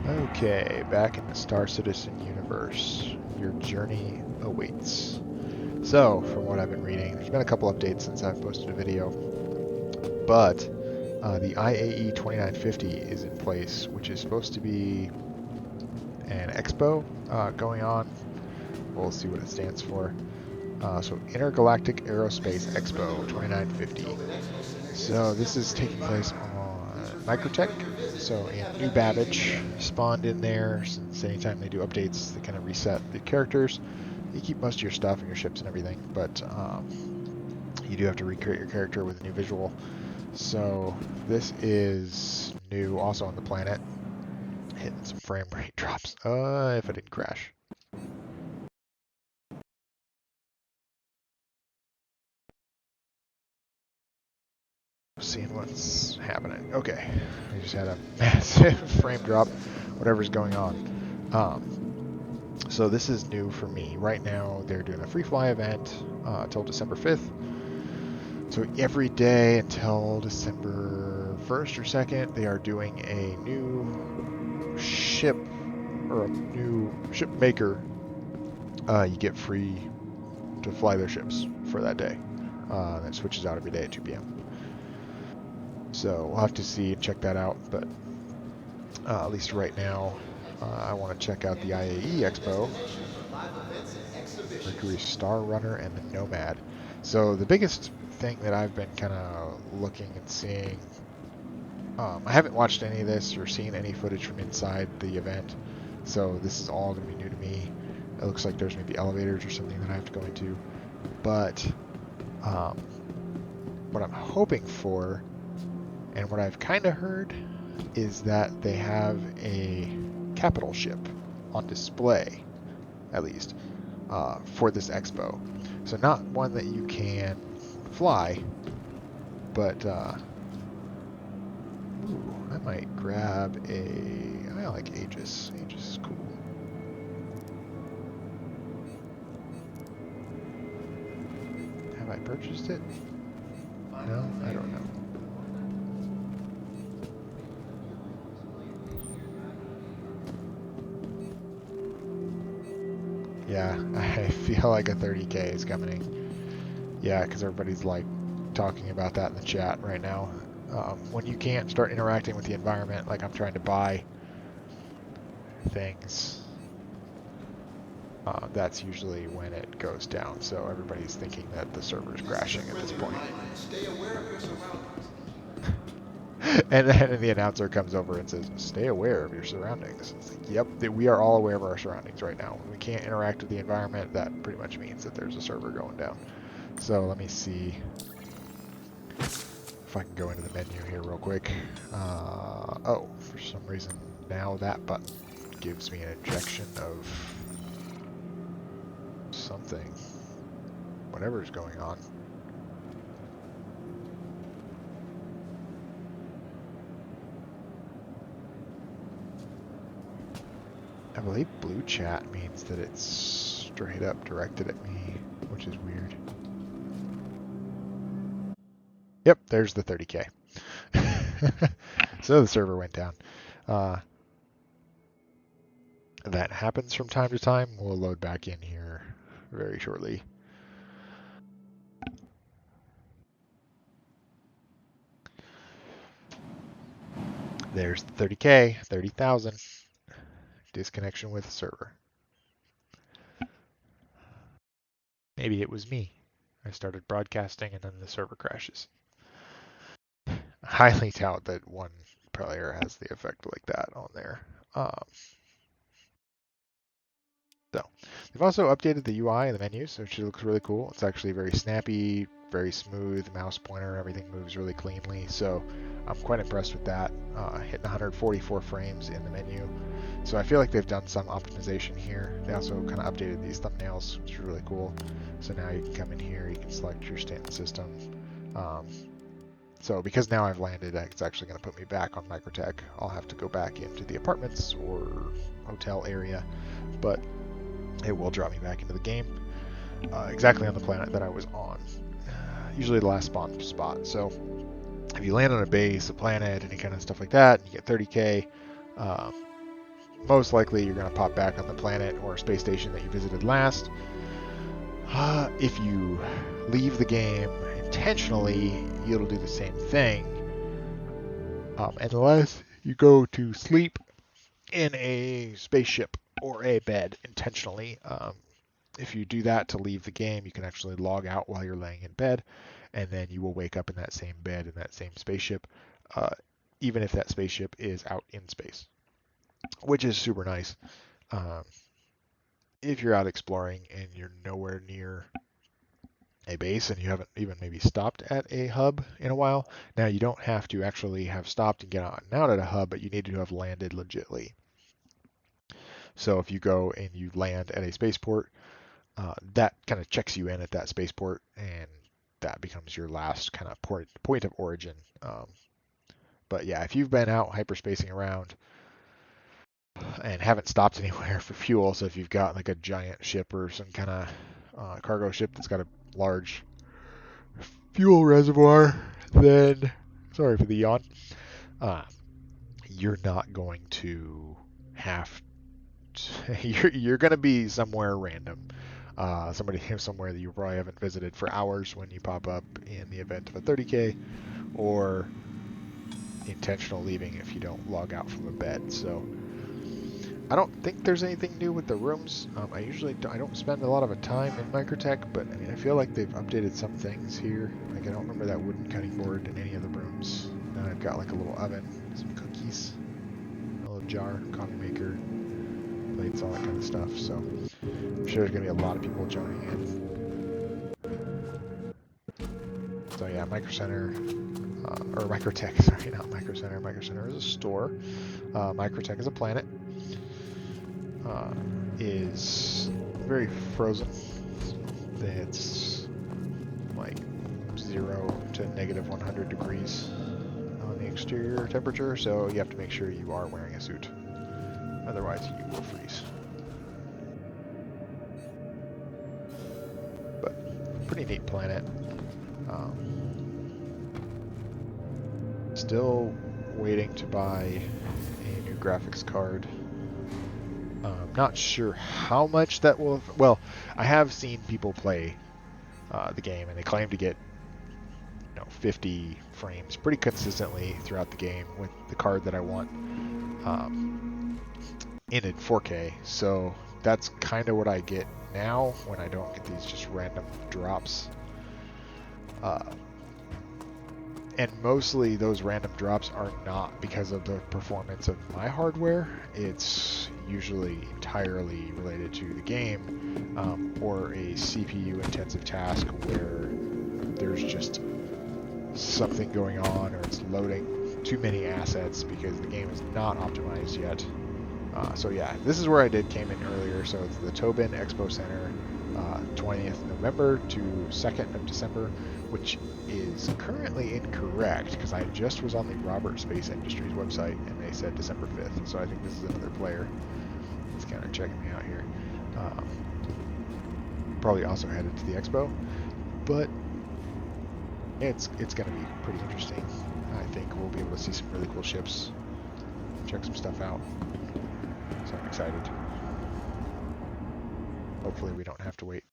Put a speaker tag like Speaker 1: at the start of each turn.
Speaker 1: Okay, back in the Star Citizen universe, your journey awaits. So, from what I've been reading, there's been a couple updates since I've posted a video, but the IAE 2950 is in place, which is supposed to be an expo going on. We'll see what it stands for. So, Intergalactic Aerospace Expo 2950. So, this is taking place on Microtech. So, in New Babbage spawned in there, since anytime they do updates, they kind of reset the characters. You keep most of your stuff and your ships and everything, but you do have to recreate your character with a new visual. So this is new also on the planet. Hitting some frame rate drops. If I didn't crash. Seeing what's happening. Okay. I just had a massive frame drop, whatever's going on. So this is new for me. Right now they're doing a free fly event until December 5th. So every day until December 1st or 2nd, they are doing a new ship or a new ship maker. You get free to fly their ships for that day. That switches out every day at 2 p.m. So we'll have to see and check that out. But at least right now, I want to check out the IAE Expo, Mercury Star Runner, and the Nomad. So the biggest thing that I've been kind of looking and seeing, I haven't watched any of this or seen any footage from inside the event, so this is all going to be new to me. It looks like there's maybe elevators or something that I have to go into, but what I'm hoping for, and what I've kind of heard, is that they have a capital ship on display, at least, for this expo. So not one that you can fly, but ooh, I might grab I like Aegis. Aegis is cool. Have I purchased it? No, I don't know. Yeah, I feel like a 30k is coming. Yeah, because everybody's like talking about that in the chat right now. When you can't start interacting with the environment, like I'm trying to buy things, that's usually when it goes down. So everybody's thinking that the server's crashing at this point. And then the announcer comes over and says, "Stay aware of your surroundings." It's like, yep, we are all aware of our surroundings right now. When we can't interact with the environment, that pretty much means that there's a server going down. So let me see if I can go into the menu here real quick. Oh, for some reason now that button gives me an injection of something. Whatever's going on. I believe blue chat means that it's straight up directed at me, which is weird. Yep, there's the 30k. So the server went down. That happens from time to time. We'll load back in here very shortly. There's the 30k, 30,000. Disconnection with server. Maybe it was me. I started broadcasting and then the server crashes. I highly doubt that one player has the effect like that on there. So they've also updated the UI and the menus, which looks really cool. It's actually very snappy, very smooth. Mouse pointer, everything moves really cleanly. So I'm quite impressed with that. Hitting 144 frames in the menu. So I feel like they've done some optimization here. They also kind of updated these thumbnails, which is really cool. So now you can come in here, you can select your stand system. So because now I've landed, it's actually going to put me back on Microtech. I'll have to go back into the apartments or hotel area, but it will drop me back into the game, exactly on the planet that I was on. Usually the last spawn spot. So if you land on a base, a planet, any kind of stuff like that, you get 30k. most likely you're going to pop back on the planet or space station that you visited last. If you leave the game intentionally, it'll do the same thing. Unless you go to sleep in a spaceship or a bed intentionally. If you do that to leave the game, you can actually log out while you're laying in bed, and then you will wake up in that same bed in that same spaceship, even if that spaceship is out in space, which is super nice. Um, if you're out exploring and you're nowhere near a base and you haven't even maybe stopped at a hub in a while, now you don't have to actually have stopped and get out and out at a hub, but you need to have landed legitly. So if you go and you land at a spaceport, that kind of checks you in at that spaceport, and that becomes your last kind of point of origin. But yeah, if you've been out hyperspacing around and haven't stopped anywhere for fuel, so if you've got like a giant ship or some kind of cargo ship that's got a large fuel reservoir, then sorry for the yawn. Uh, you're not going to have you're going to be somewhere random. Somewhere that you probably haven't visited for hours when you pop up in the event of a 30K, or intentional leaving if you don't log out from a bed. So I don't think there's anything new with the rooms. I don't spend a lot of time in Microtech, but I mean I feel like they've updated some things here. Like I don't remember that wooden cutting board in any of the rooms. Then I've got like a little oven, some cookies, a little jar, coffee maker, plates, all that kind of stuff. So I'm sure there's gonna be a lot of people joining in. So yeah, Micro Center, or Microtech, sorry, not Micro Center. Micro Center is a store. Microtech is a planet. Is very frozen. It's like 0 to negative 100 degrees on the exterior temperature, so you have to make sure you are wearing a suit. Otherwise, you will freeze. But pretty neat planet. Still waiting to buy a new graphics card. Not sure how much that will. Well, I have seen people play the game, and they claim to get 50 frames pretty consistently throughout the game with the card that I want in 4K. So that's kind of what I get now when I don't get these just random drops. And mostly those random drops are not because of the performance of my hardware. It's usually entirely related to the game, or a CPU intensive task where there's just something going on, or it's loading too many assets because the game is not optimized yet. So yeah, this is where I came in earlier. So it's the Tobin Expo Center, 20th November to 2nd of December, which is currently incorrect because I just was on the Robert Space Industries website and they said December 5th. So I think this is another player that's kind of checking me out here. Probably also headed to the expo, but it's going to be pretty interesting. I think we'll be able to see some really cool ships, check some stuff out. So I'm excited. Hopefully we don't have to wait